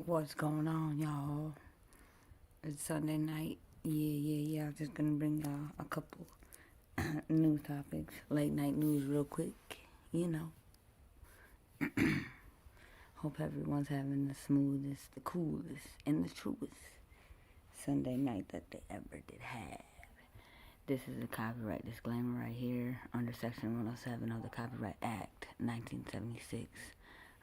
What's going on, y'all? It's Sunday night. Yeah. I'm just gonna bring y'all a couple news topics. Late night news, real quick. You know. Hope everyone's having the smoothest, the coolest, and the truest Sunday night that they ever did have. This is a copyright disclaimer right here under Section 107 of the Copyright Act, 1976.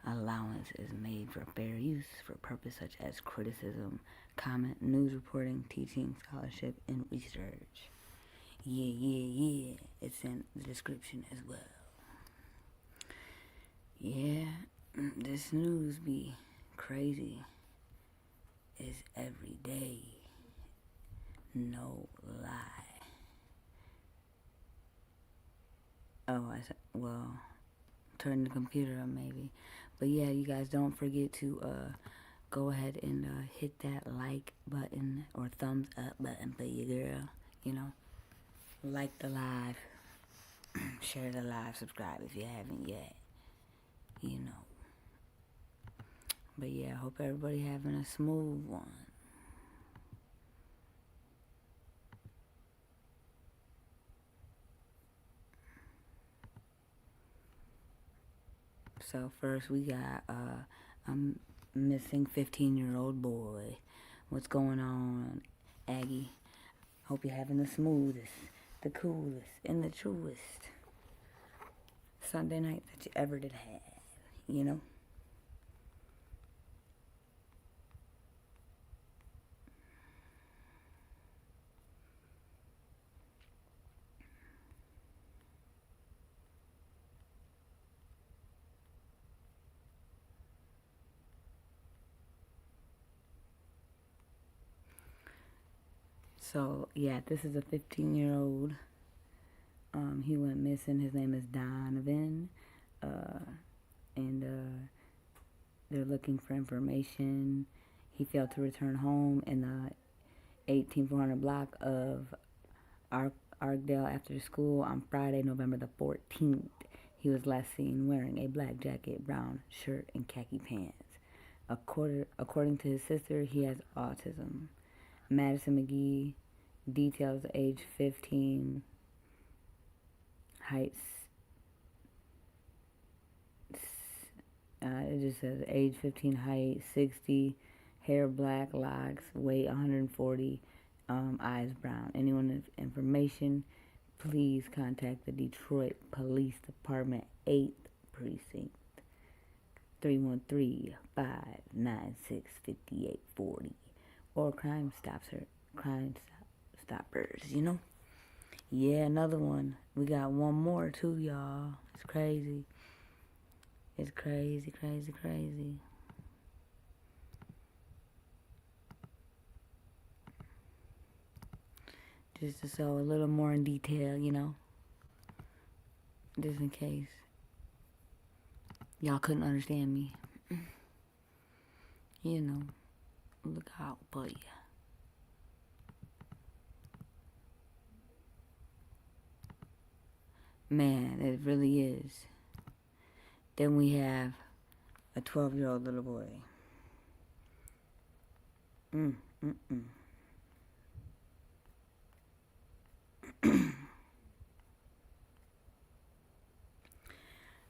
Allowance is made for fair use for purposes such as criticism, comment, news reporting, teaching, scholarship, and research. Yeah. It's in the description as well. Yeah, this news be crazy. It's every day. No lie. Oh, well, turn the computer on maybe. But yeah, you guys don't forget to go ahead and hit that like button or thumbs up button for your girl. You know, like the live, share the live, subscribe if you haven't yet. You know. But yeah, I hope everybody having a smooth one. So first we got a missing 15-year-old boy. What's going on, Aggie? Hope you're having the smoothest, the coolest, and the truest Sunday night that you ever did have, you know? So, yeah, this is a 15-year-old. He went missing. His name is Donovan. And they're looking for information. He failed to return home in the 18400 block of Arkdale after school on Friday, November the 14th. He was last seen wearing a black jacket, brown shirt, and khaki pants. According to his sister, he has autism. Madison McGee details age 15, height. It just says age 15, height 60, hair black, locks, weight 140, eyes brown. Anyone with information, please contact the Detroit Police Department 8th Precinct, 313-596-5840, or Crime Stoppers, you know? Yeah, another one. We got one more too, y'all. It's crazy. It's crazy. Just to show a little more in detail, you know? Just in case y'all couldn't understand me. You know, look out for you. Man, it really is. Then we have a 12-year-old little boy.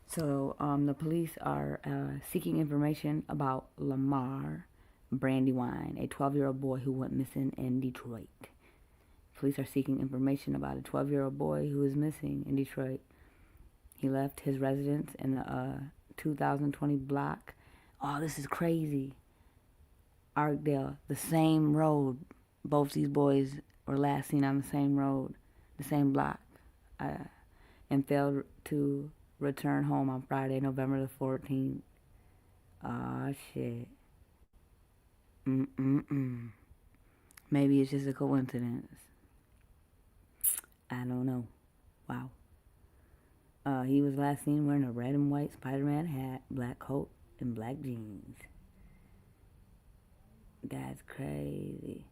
So, the police are seeking information about Lamar Brandywine, a 12-year-old boy who went missing in Detroit. Police are seeking information about a 12-year-old boy who is missing in Detroit. He left his residence in the 2020 block. Oh, this is crazy. Arkdale, the same road. Both these boys were last seen on the same road, the same block, and failed to return home on Friday, November the 14th. Aw, shit. Maybe it's just a coincidence. I don't know. Wow. He was last seen wearing a red and white Spider-Man hat, black coat, and black jeans. That's crazy.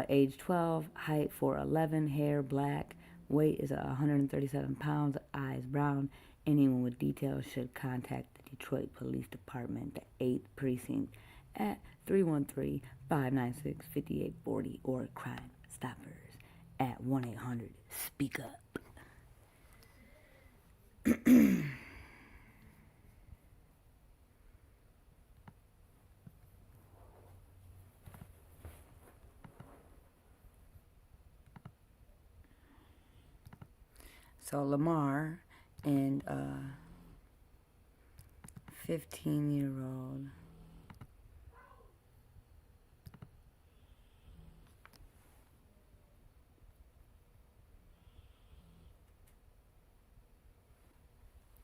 Age 12, height 4'11", hair black, weight is 137 pounds, eyes brown. Anyone with details should contact the Detroit Police Department, the 8th Precinct, at 313-596-5840 or Crime Stoppers at 1-800-SPEAK-UP. So Lamar and 15-year-old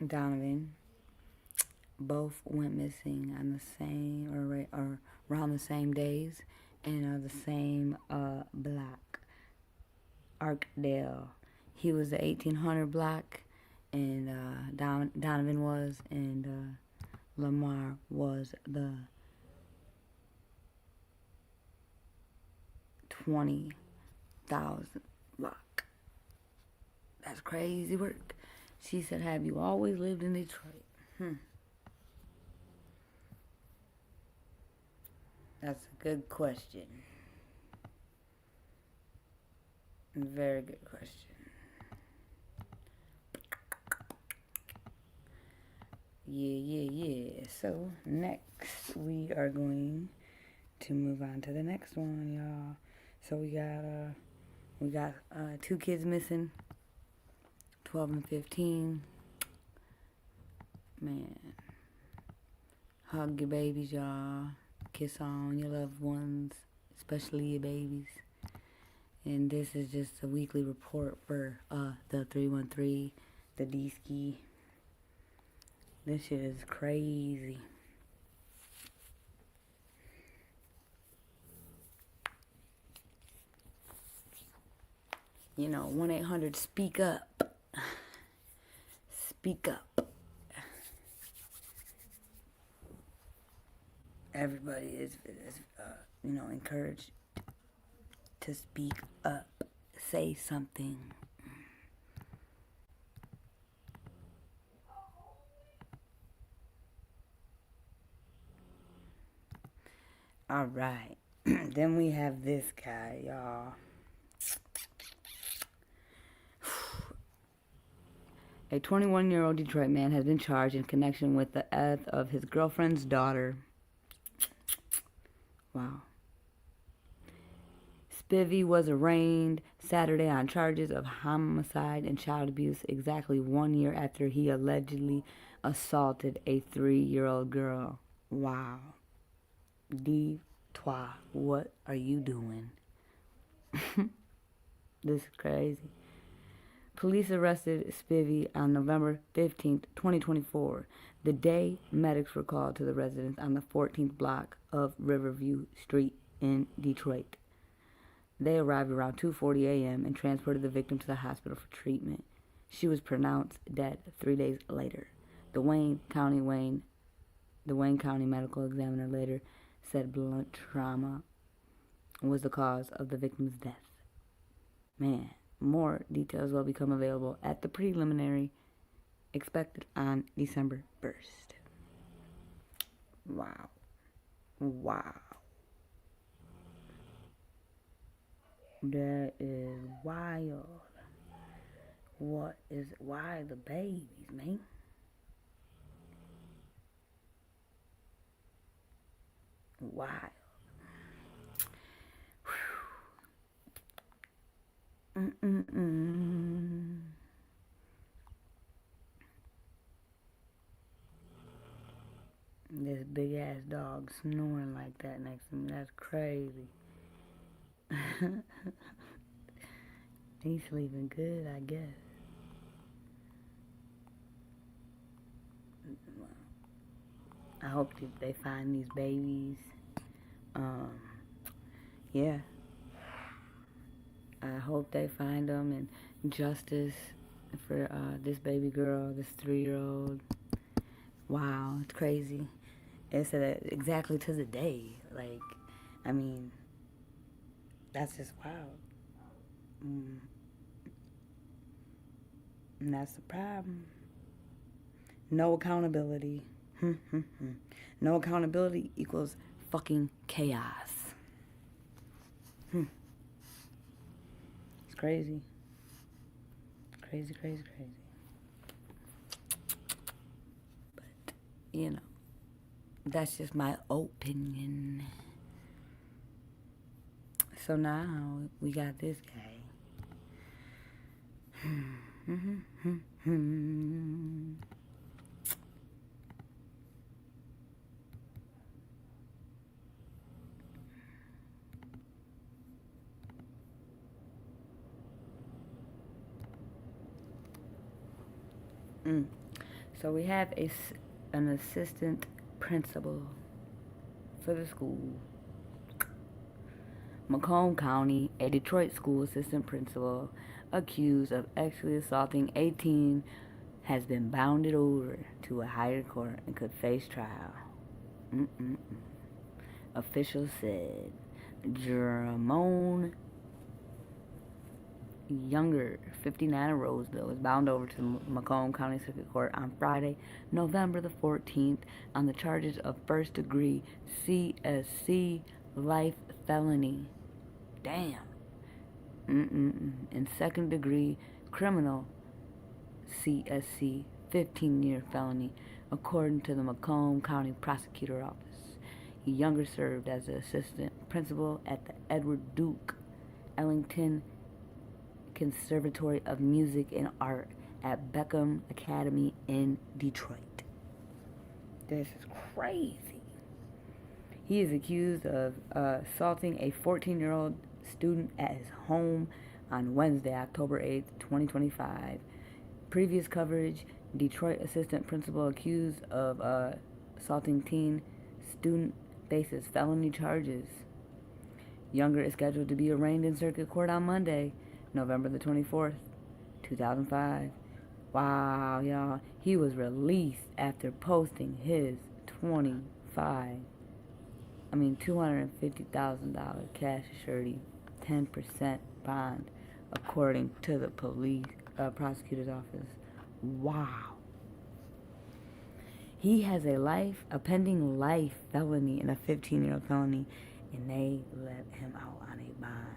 Donovan both went missing on the same or around the same days and the same block, Arkdale. He was the 1800 block, and Donovan was, and Lamar was the 20,000 block. That's crazy work. She said, "Have you always lived in Detroit?" That's a good question. Very good question. Yeah. So next we are going to move on to the next one, y'all. So we got 2 kids missing, 12 and 15. Man, hug your babies, y'all. Kiss on your loved ones, especially your babies. And this is just a weekly report for the 313, the D-Ski. This shit is crazy. You know, 1-800-SPEAK-UP. Speak up. Everybody is encouraged to speak up. Say something. All right. Then we have this guy, y'all. A 21-year-old Detroit man has been charged in connection with the death of his girlfriend's daughter. Wow. Spivey was arraigned Saturday on charges of homicide and child abuse exactly 1 year after he allegedly assaulted a 3-year-old girl. Wow. Toi, what are you doing? This is crazy. Police arrested Spivey on November 15th, 2024, the day medics were called to the residence on the 14th block of Riverview Street in Detroit. They arrived around 2:40 a.m. and transported the victim to the hospital for treatment. She was pronounced dead 3 days later. The Wayne County Medical Examiner later said blunt trauma was the cause of the victim's death. Man, more details will become available at the preliminary expected on December 1st. Wow. That is wild. Why the babies, man? Wild. This big ass dog snoring like that next to me. That's crazy. He's sleeping good, I guess. I hope they find these babies. Yeah. I hope they find them and justice for this baby girl, this 3-year-old. Wow, it's crazy. It said exactly to the day. Like, I mean, that's just wild. And that's the problem. No accountability. No accountability equals fucking chaos. It's crazy. Crazy. But, that's just my opinion. So now we got this guy. So we have an assistant principal for the school. Macomb County, a Detroit school assistant principal accused of sexually assaulting 18 has been bounded over to a higher court and could face trial. Officials said Jermone Younger, 59 of Roseville, was bound over to the Macomb County Circuit Court on Friday, November the 14th, on the charges of first-degree CSC life felony. Damn. And second-degree criminal CSC 15-year felony, according to the Macomb County Prosecutor Office. Younger served as the assistant principal at the Edward Duke Ellington Conservatory of Music and Art at Beckham Academy in Detroit. This is crazy. He is accused of assaulting a 14-year-old student at his home on Wednesday, October 8th, 2025. Previous coverage, Detroit assistant principal accused of assaulting teen student faces felony charges. Younger is scheduled to be arraigned in circuit court on Monday, November the 24th, 2005. Wow, y'all. He was released after posting his $250,000 cash surety, 10% bond, according to the police prosecutor's office. Wow. He has a pending life felony and a 15-year felony, and they let him out on a bond.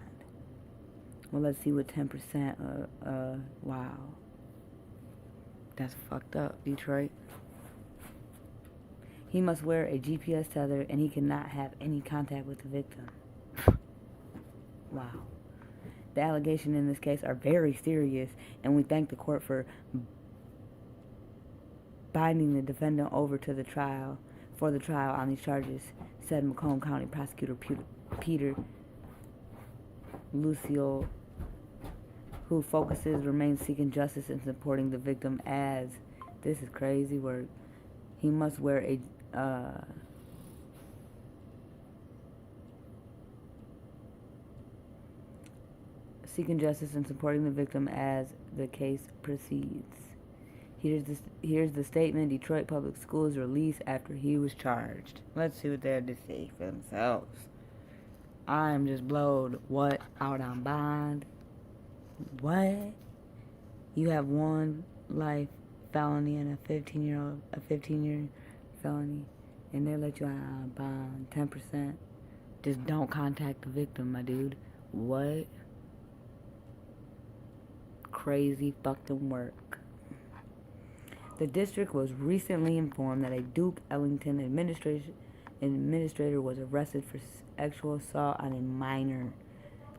Well, let's see what 10%, wow. That's fucked up, Detroit. He must wear a GPS tether, and he cannot have any contact with the victim. Wow. The allegations in this case are very serious, and we thank the court for binding the defendant over to the trial, for the trial on these charges, said Macomb County Prosecutor Peter Lucio, who remains seeking justice and supporting the victim as, this is crazy work, he must wear a seeking justice and supporting the victim as the case proceeds. Here's the statement Detroit Public Schools released after he was charged. Let's see what they had to say for themselves. I'm just blowed. What? Out on bond? What? You have one life felony and a 15-year felony, and they let you out on bond, 10%. Just don't contact the victim, my dude. What? Crazy fucking work. The district was recently informed that a Duke Ellington administrator was arrested for sexual assault on a minor.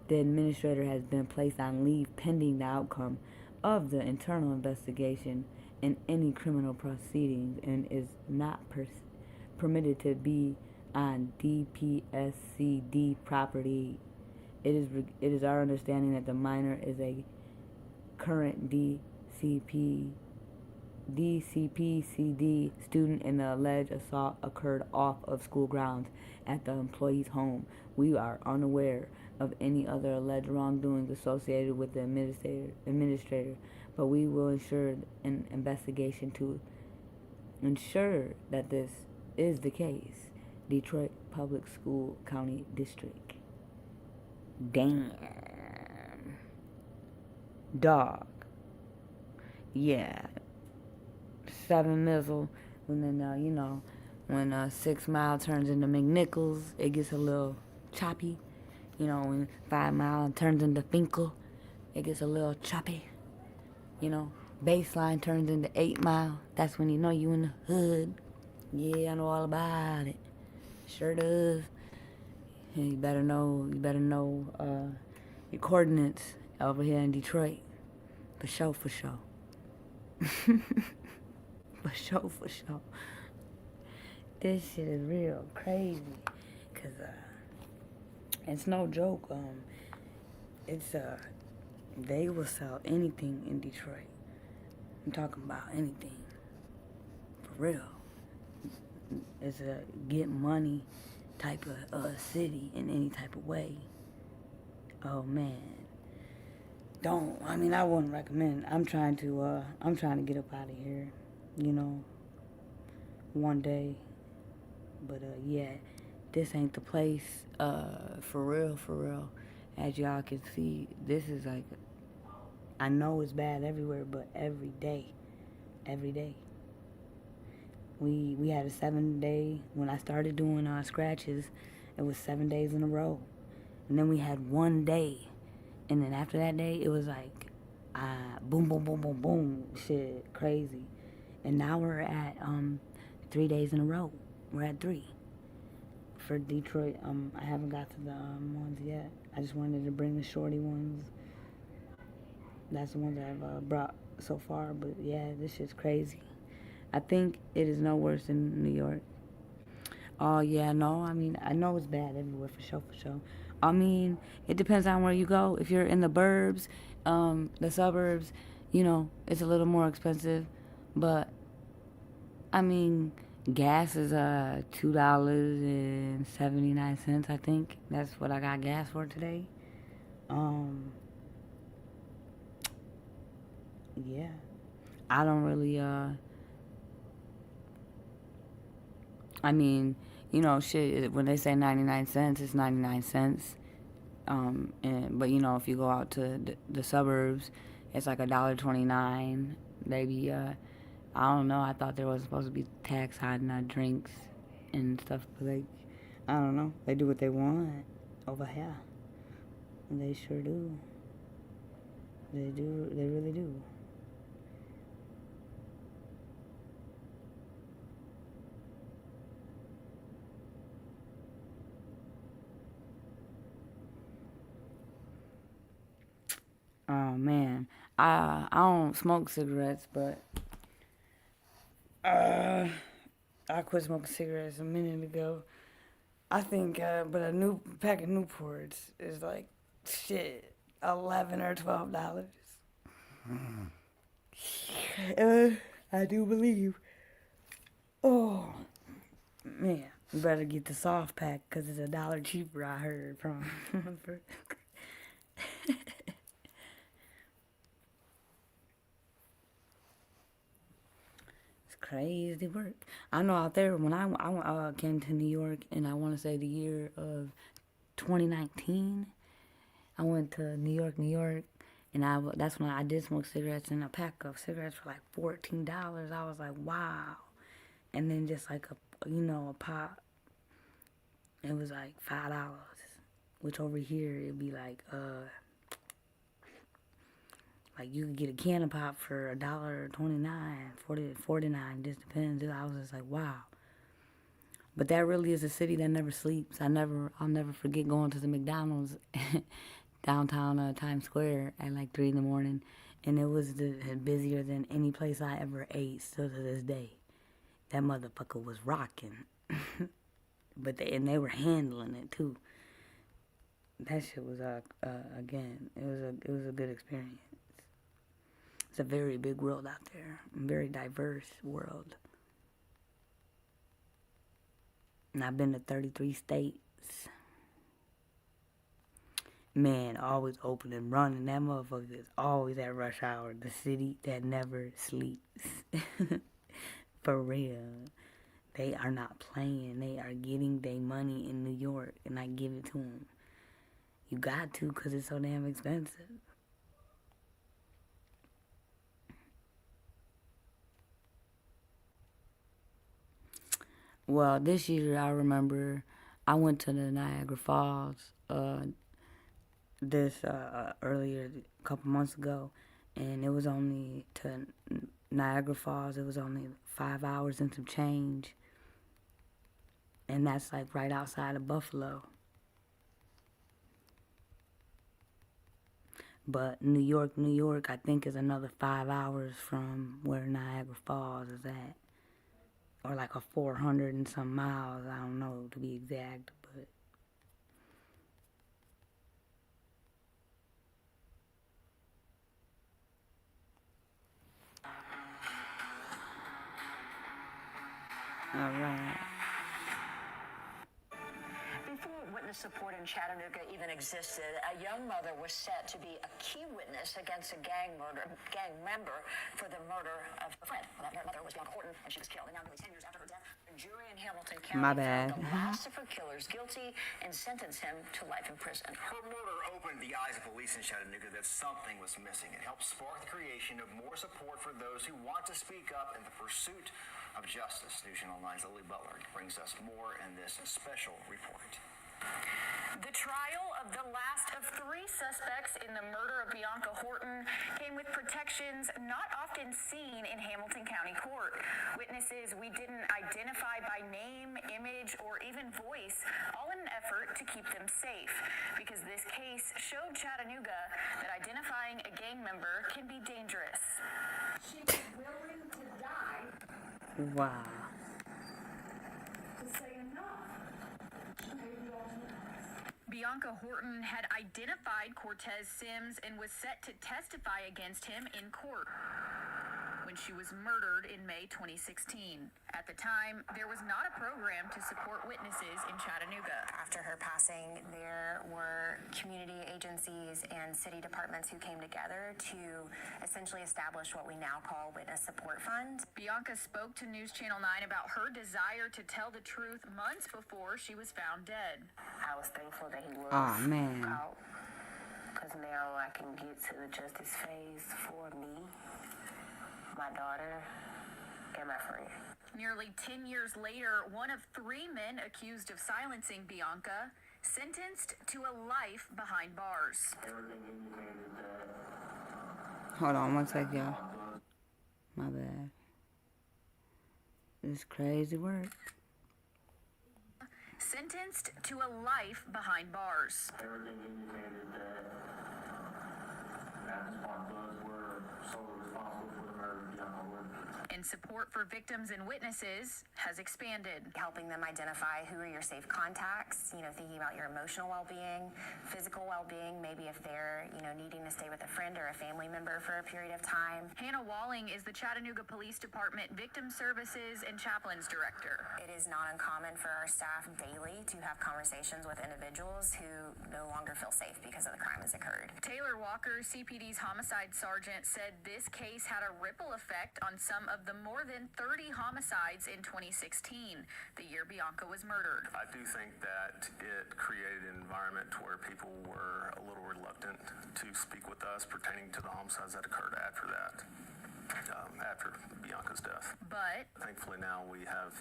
The administrator has been placed on leave pending the outcome of the internal investigation in any criminal proceedings and is not permitted to be on DPSCD property. It is our understanding that the minor is a current DCPCD student and the alleged assault occurred off of school grounds at the employee's home. We are unaware of any other alleged wrongdoings associated with the administrator, but we will ensure an investigation to ensure that this is the case. Detroit Public School County District. Damn. Dog. Yeah. 7 missile. And then, When 6 Mile turns into McNichols, it gets a little choppy. You know, when 5 Mile turns into Finkel, it gets a little choppy. You know, Baseline turns into 8 Mile. That's when you know you in the hood. Yeah, I know all about it. Sure does. And you better know your coordinates over here in Detroit. For sure, for sure. For sure, for sure. This shit is real crazy. Cause it's no joke. It's they will sell anything in Detroit. I'm talking about anything. For real. It's a get money type of city in any type of way. Oh man. I wouldn't recommend. I'm trying to get up out of here, you know, one day. But yeah, this ain't the place. For real, for real. As y'all can see, this is like, I know it's bad everywhere, but every day. We had a 7-day, when I started doing scratches, it was 7 days in a row. And then we had one day. And then after that day, it was like, boom, boom, boom, boom, boom, shit, crazy. And now we're at 3 days in a row. We're at 3. For Detroit, I haven't got to the ones yet. I just wanted to bring the shorty ones. That's the ones I've brought so far. But yeah, this shit's crazy. I think it is no worse than New York. Oh yeah, no. I know it's bad everywhere for sure, for sure. It depends on where you go. If you're in the burbs, the suburbs, it's a little more expensive. But gas is $2.79. I think that's what I got gas for today. Yeah, I don't really. Shit. When they say 99 cents, it's 99 cents. But if you go out to the suburbs, it's like $1.29. Maybe I don't know. I thought there was supposed to be tax on drinks and stuff, but I don't know. They do what they want over here. And they sure do. They do. They really do. Oh man, I don't smoke cigarettes, but I quit smoking cigarettes a minute ago. I think, but a new pack of Newports is like shit, $11 or $12. I do believe. Oh man, you better get the soft pack because it's $1 cheaper. I heard from. Crazy work. I know out there when I came to New York, and I want to say the year of 2019, I went to New York, and that's when I did smoke cigarettes, and a pack of cigarettes for like $14. I was like, wow. And then just like a pop, it was like $5, which over here it'd be like you could get a can of pop for $1.29, 49, just depends. I was just like, wow. But that really is a city that never sleeps. I'll never forget going to the McDonald's downtown Times Square at like 3 in the morning, and it was busier than any place I ever ate. Still to this day, that motherfucker was rocking. But they were handling it too. That shit was again, it was a good experience. It's a very big world out there, a very diverse world. And I've been to 33 states. Man, always open and running. That motherfucker is always at rush hour. The city that never sleeps. For real. They are not playing. They are getting their money in New York, and I give it to them. You got to, because it's so damn expensive. Well, this year I remember I went to the Niagara Falls this earlier a couple months ago, and it was only to Niagara Falls. It was only 5 hours and some change, and that's like right outside of Buffalo. But New York, I think is another 5 hours from where Niagara Falls is at, or like a 400 and some miles. I don't know to be exact, but all right. Before witness support in Chattanooga even existed, a young mother was set to be a key witness against a gang member for the murder of a friend. Well, that mother was Bianca Horton, and she was killed. And now, nearly 10 years after her death, the jury in Hamilton County found the last of her killers guilty and sentenced him to life in prison. Her murder opened the eyes of police in Chattanooga that something was missing. It helped spark the creation of more support for those who want to speak up in the pursuit of justice. News Channel 9's Lily Butler brings us more in this special report. The trial of the last of 3 suspects in the murder of Bianca Horton came with protections not often seen in Hamilton County Court. Witnesses we didn't identify by name, image, or even voice, all in an effort to keep them safe. Because this case showed Chattanooga that identifying a gang member can be dangerous. She was willing to die. Wow. To say enough. Bianca Horton had identified Cortez Sims and was set to testify against him in court when she was murdered in May 2016. At the time, there was not a program to support witnesses in Chattanooga. After her passing, there were community agencies and city departments who came together to essentially establish what we now call Witness Support Fund. Bianca spoke to News Channel 9 about her desire to tell the truth months before she was found dead. I was thankful that he was out, because now I can get to the justice phase for me, my daughter, and my friend. Nearly 10 years later, one of 3 men accused of silencing Bianca, sentenced to a life behind bars. Hold on one sec, y'all. My bad. This crazy work. Sentenced to a life behind bars. Everything indicated that Madison Park Bloods were solely responsible for the murder of Bianca Horton. And support for victims and witnesses has expanded. Helping them identify who are your safe contacts, thinking about your emotional well-being, physical well-being, maybe if they're, needing to stay with a friend or a family member for a period of time. Hannah Walling is the Chattanooga Police Department Victim Services and Chaplains Director. It is not uncommon for our staff daily to have conversations with individuals who no longer feel safe because of the crime has occurred. Taylor Walker, CPD's homicide sergeant, said this case had a ripple effect on some of the more than 30 homicides in 2016, the year Bianca was murdered. I do think that it created an environment where people were a little reluctant to speak with us pertaining to the homicides that occurred after that. After Bianca's death. But thankfully now we have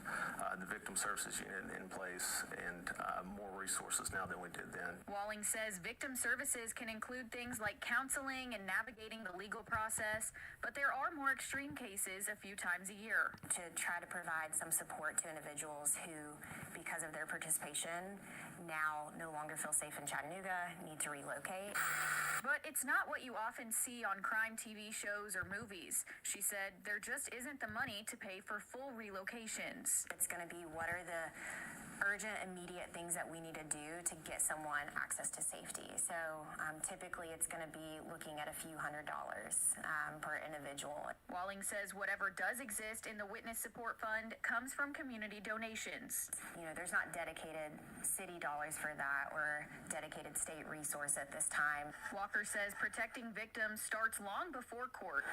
the Victim Services Unit in place and more resources now than we did then. Walling says victim services can include things like counseling and navigating the legal process, but there are more extreme cases a few times a year. To try to provide some support to individuals who, because of their participation, now no longer feel safe in Chattanooga, need to relocate. But it's not what you often see on crime TV shows or movies. She said there just isn't the money to pay for full relocations. It's going to be what are the urgent, immediate things that we need to do to get someone access to safety. So typically it's going to be looking at a few $100s per individual. Walling says whatever does exist in the Witness Support Fund comes from community donations. There's not dedicated city dollars for that or dedicated state resource at this time. Walker says protecting victims starts long before court,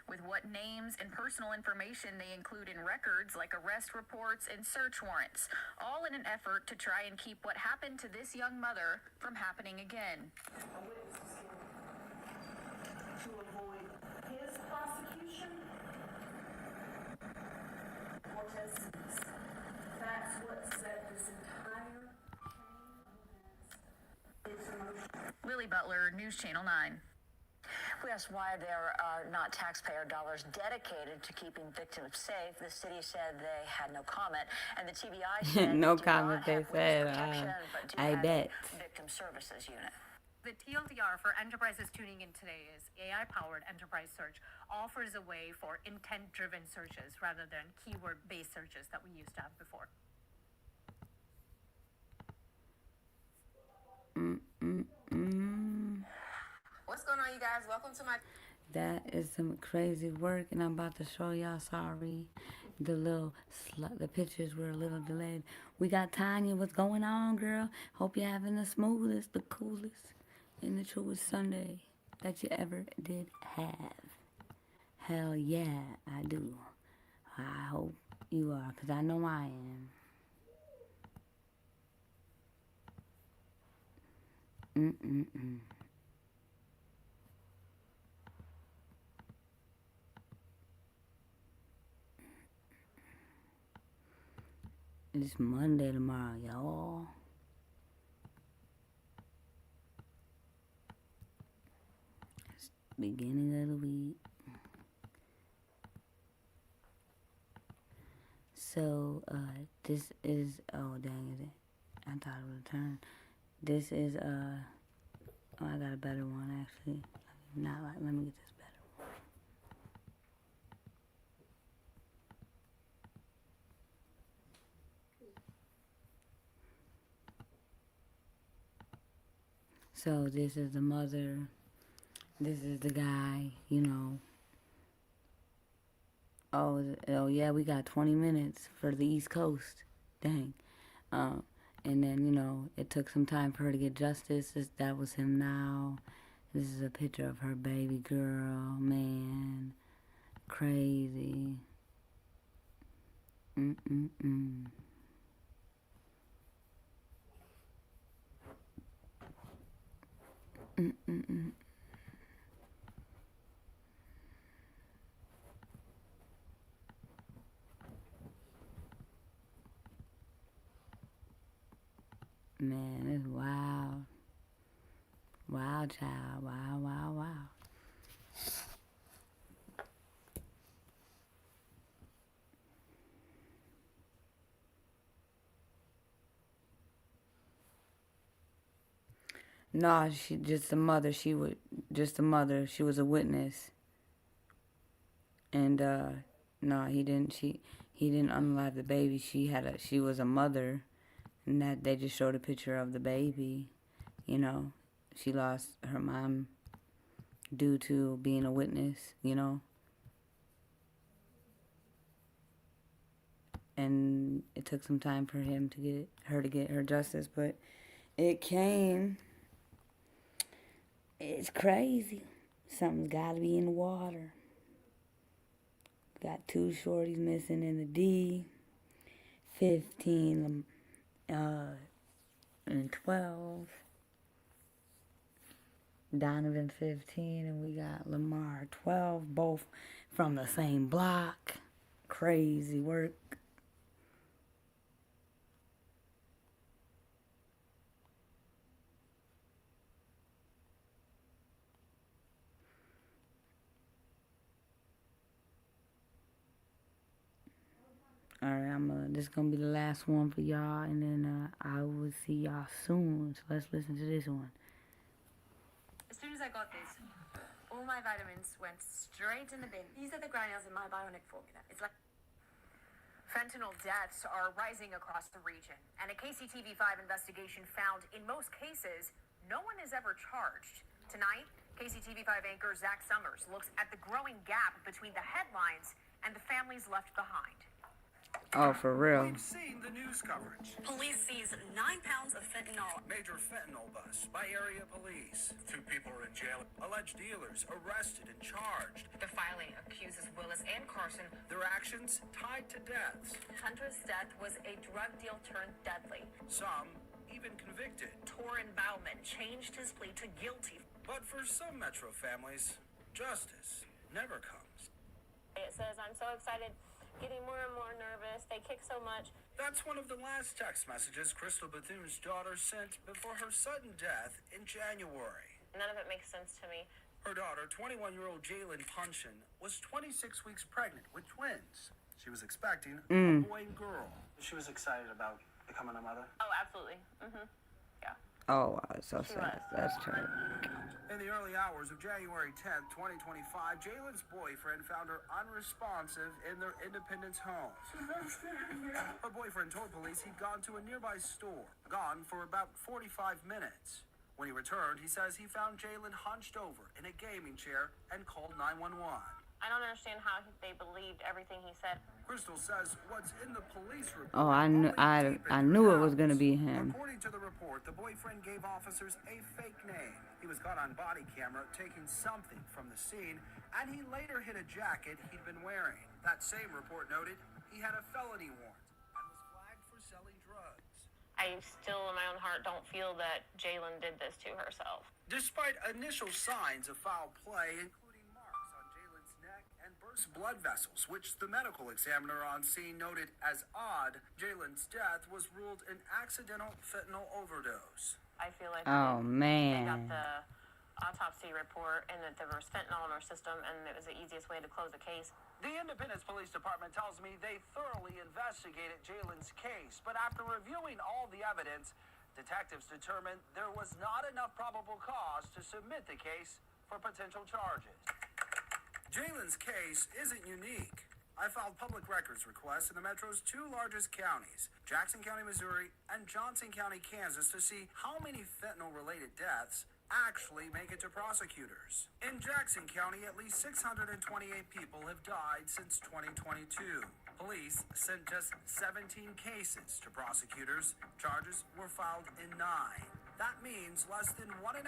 with what names and personal information they include in records like arrest reports and search warrants, all in an effort to try and keep what happened to this young mother from happening again. To avoid his prosecution, Cortez that's what set this entire chain. Lily Butler, News Channel 9. We asked why there are not taxpayer dollars dedicated to keeping victims safe. The city said they had no comment, and the TBI said No they do comment, not they have said, witness protection, but do I have bet. a victim services unit. The TLDR for enterprises tuning in today is AI-powered enterprise search offers a way for intent-driven searches rather than keyword-based searches that we used to have before. What's going on, you guys? Welcome to my... That is some crazy work, and I'm about to show y'all. Sorry, the pictures were a little delayed. We got Tanya. What's going on, girl? Hope you're having the smoothest, the coolest, and the truest Sunday that you ever did have. Hell yeah, I do. I hope you are, because I know I am. It's Monday tomorrow, y'all. It's the beginning of the week. So, this is, oh, dang it. I thought it would turn. This is, oh, I got a better one, actually. Not like, let me get this better one. So this is the mother, this is the guy, you know. Oh yeah, we got 20 minutes for the East Coast. Dang. And then, you know, it took some time for her to get justice. That was him now. This is a picture of her baby girl. Man. Crazy. Man, it's wild. Wild child. Wow, wow, wow. No, she just the mother. She was a witness. And no, he didn't. He didn't unalive the baby. She was a mother, and that they just showed a picture of the baby. You know, she lost her mom due to being a witness. You know, and it took some time for her to get her justice, but it came. It's crazy. Something's got to be in the water. Got 2 shorties missing in the D. 15 and 12. Donovan 15, and we got Lamar 12, both from the same block. Crazy work. Alright, this is gonna be the last one for y'all, and then I will see y'all soon. So let's listen to this one. As soon as I got this, all my vitamins went straight in the bin. These are the granules in my bionic formula. It's like... Fentanyl deaths are rising across the region, and a KCTV5 investigation found in most cases, no one is ever charged. Tonight, KCTV5 anchor Zach Summers looks at the growing gap between the headlines and the families left behind. Oh, for real. We've seen the news coverage. Police seize 9 pounds of fentanyl. Major fentanyl bust by area police. 2 people are in jail. Alleged dealers arrested and charged. The filing accuses Willis and Carson. Their actions tied to deaths. Hunter's death was a drug deal turned deadly. Some even convicted. Torrin Bauman changed his plea to guilty. But for some Metro families, justice never comes. It says, I'm so excited, getting more and more nervous. They kick so much. That's one of the last text messages Crystal Bethune's daughter sent before her sudden death in January. None of it makes sense to me. Her daughter, 21-year-old Jalen Punchin, was 26 weeks pregnant with twins. She was expecting a boy and girl. She was excited about becoming a mother. Oh, absolutely. Yeah. Oh, wow, it's so sad. That's true. In the early hours of January 10th, 2025, Jalen's boyfriend found her unresponsive in their Independence home. Her boyfriend told police he'd gone to a nearby store, gone for about 45 minutes. When he returned, he says he found Jalen hunched over in a gaming chair and called 911. I don't understand how they believed everything he said. Crystal says what's in the police report. Oh, I knew it was gonna be him. According to the report, the boyfriend gave officers a fake name. He was caught on body camera taking something from the scene, and he later hid a jacket he'd been wearing. That same report noted he had a felony warrant and was flagged for selling drugs. I still, in my own heart, don't feel that Jalen did this to herself. Despite initial signs of foul play, including marks on Jalen's neck and burst blood vessels, which the medical examiner on scene noted as odd, Jalen's death was ruled an accidental fentanyl overdose. I feel like Oh, they got man. the autopsy report and that there was fentanyl in our system and it was the easiest way to close the case. The Independence Police Department tells me they thoroughly investigated Jalen's case, but after reviewing all the evidence, detectives determined there was not enough probable cause to submit the case for potential charges. Jalen's case isn't unique. I filed public records requests in the Metro's two largest counties, Jackson County, Missouri, and Johnson County, Kansas, to see how many fentanyl-related deaths actually make it to prosecutors. In Jackson County, at least 628 people have died since 2022. Police sent just 17 cases to prosecutors. Charges were filed in 9. That means less than 1.5%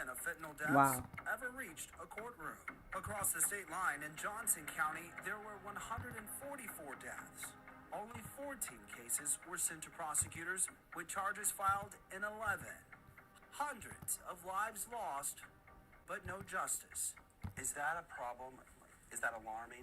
of fentanyl deaths ever reached a courtroom. Across the state line in Johnson County, there were 144 deaths. Only 14 cases were sent to prosecutors, with charges filed in 11. Hundreds of lives lost, but no justice. Is that a problem? Is that alarming?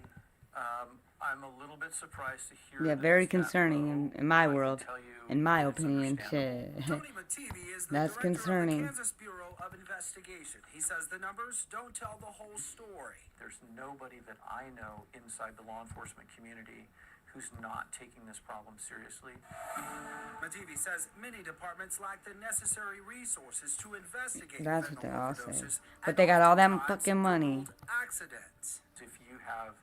I'm a little bit surprised to hear. Yeah, very concerning in my world, in my opinion. Shit. Tony Mativi is the That's director concerning. of the Kansas Bureau of Investigation. He says the numbers don't tell the whole story. There's nobody that I know inside the law enforcement community who's not taking this problem seriously. Mativi says many departments lack the necessary resources to investigate That's what they fentanyl all say. overdoses, But and they got all that oftentimes fucking money. ruled accidents. If you have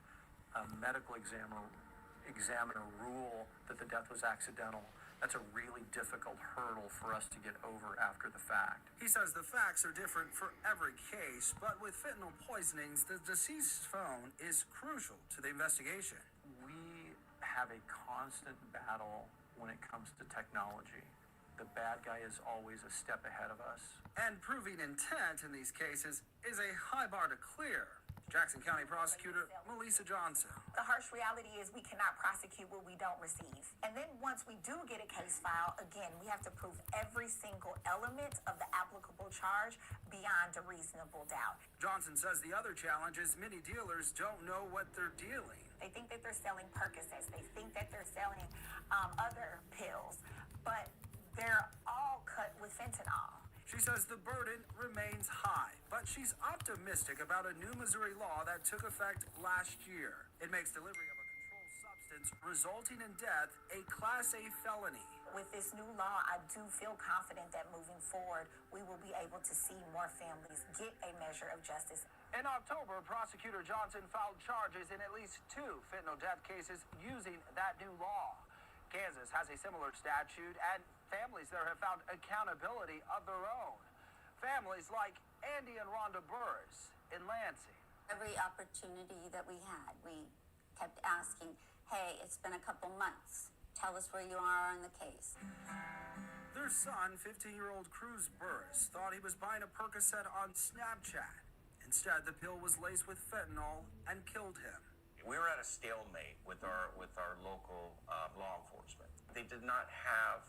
a medical examiner rule that the death was accidental, that's a really difficult hurdle for us to get over after the fact. He says the facts are different for every case, but with fentanyl poisonings, the deceased's phone is crucial to the investigation. We have a constant battle when it comes to technology. The bad guy is always a step ahead of us. And proving intent in these cases is a high bar to clear. Jackson County Prosecutor Melissa Johnson. The harsh reality is we cannot prosecute what we don't receive. And then once we do get a case file, again, we have to prove every single element of the applicable charge beyond a reasonable doubt. Johnson says the other challenge is many dealers don't know what they're dealing. They think that they're selling Percocets. They think that they're selling other pills. But they're all cut with fentanyl. She says the burden remains high, but she's optimistic about a new Missouri law that took effect last year. It makes delivery of a controlled substance resulting in death a Class A felony. With this new law, I do feel confident that moving forward, we will be able to see more families get a measure of justice. In October, Prosecutor Johnson filed charges in at least 2 fentanyl death cases using that new law. Kansas has a similar statute, and families there have found accountability of their own. Families like Andy and Rhonda Burris in Lansing. Every opportunity that we had, we kept asking, hey, it's been a couple months. Tell us where you are on the case. Their son, 15-year-old Cruz Burris, thought he was buying a Percocet on Snapchat. Instead, the pill was laced with fentanyl and killed him. We were at a stalemate with our local law enforcement. They did not have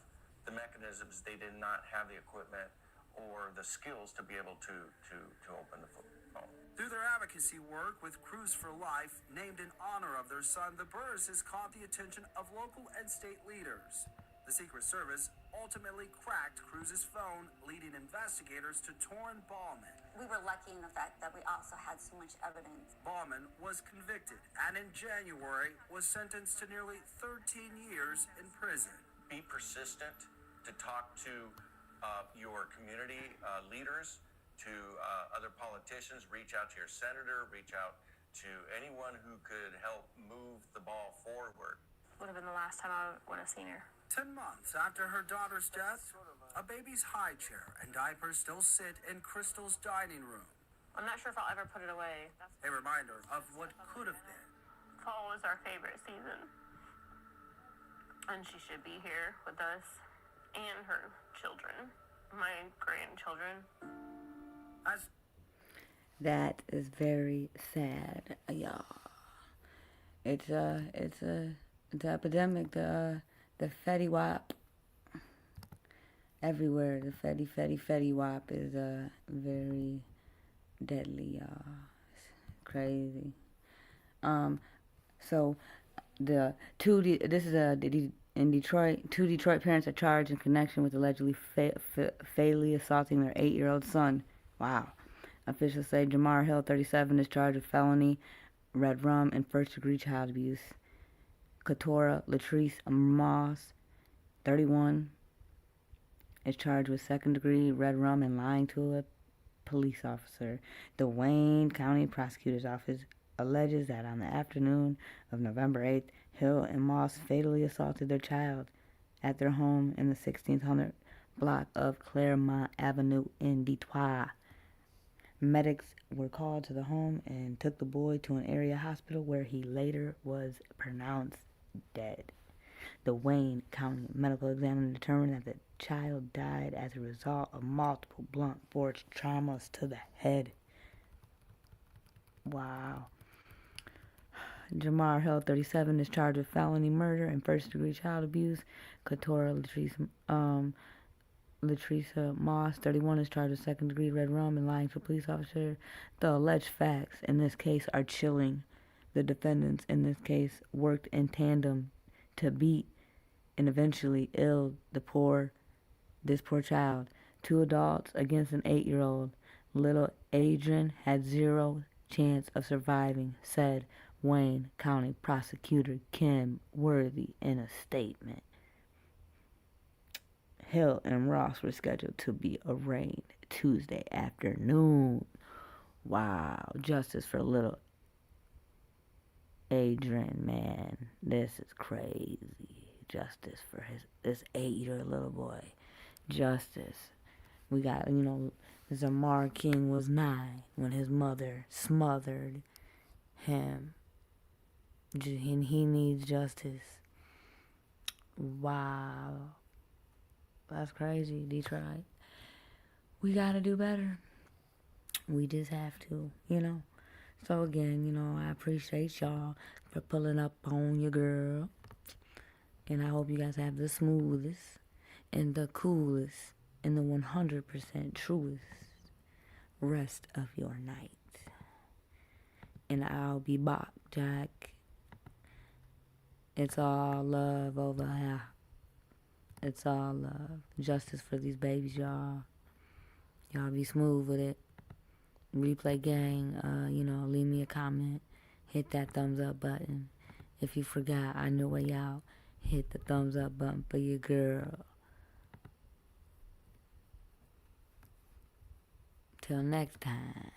the mechanisms, they did not have the equipment or the skills to be able to open the phone. Through their advocacy work with Cruz for Life, named in honor of their son, the Burrs has caught the attention of local and state leaders. The Secret Service ultimately cracked Cruz's phone, leading investigators to Torrin Ballman. We were lucky in the fact that we also had so much evidence. Ballman was convicted and in January was sentenced to nearly 13 years in prison. Be persistent, to talk to your community leaders, to other politicians, reach out to your senator, reach out to anyone who could help move the ball forward. Would have been the last time I would have seen her. 10 months after her daughter's death, a baby's high chair and diapers still sit in Crystal's dining room. I'm not sure if I'll ever put it away. A reminder of what could have been. Fall was our favorite season. And she should be here with us and her children, my grandchildren. That is very sad, y'all. It's an epidemic. The Fetty Wap everywhere. The Fetty Wap is very deadly, y'all. It's crazy. So in Detroit, two Detroit parents are charged in connection with allegedly fatally assaulting their 8-year-old son. Wow. Officials say Jamar Hill, 37, is charged with felony, red rum, and first-degree child abuse. Katora Latrice Moss, 31, is charged with second-degree red rum and lying to a police officer. The Wayne County Prosecutor's Office alleges that on the afternoon of November 8th, Hill and Moss fatally assaulted their child at their home in the 1600 block of Claremont Avenue in Detroit. Medics were called to the home and took the boy to an area hospital where he later was pronounced dead. The Wayne County Medical Examiner determined that the child died as a result of multiple blunt force traumas to the head. Wow. Jamar Hill, 37, is charged with felony murder and first-degree child abuse. Katora Latrice Moss, 31, is charged with second-degree red rum and lying to a police officer. The alleged facts in this case are chilling. The defendants in this case worked in tandem to beat and eventually ill this poor child. 2 adults against an 8-year-old. Little Adrian had 0 chance of surviving, said Wayne County Prosecutor Kim Worthy in a statement. Hill and Ross were scheduled to be arraigned Tuesday afternoon. Wow, justice for little Adrian, man. This is crazy. Justice for this 8-year-old little boy. Justice. We got, Zamar King was 9 when his mother smothered him. And he needs justice. Wow. That's crazy, Detroit. We gotta do better. We just have to, So again, I appreciate y'all for pulling up on your girl. And I hope you guys have the smoothest and the coolest and the 100% truest rest of your night. And I'll be back, Jack. It's all love over here. It's all love. Justice for these babies, y'all. Y'all be smooth with it. Replay gang, leave me a comment. Hit that thumbs up button. If you forgot on your way out, hit the thumbs up button for your girl. Till next time.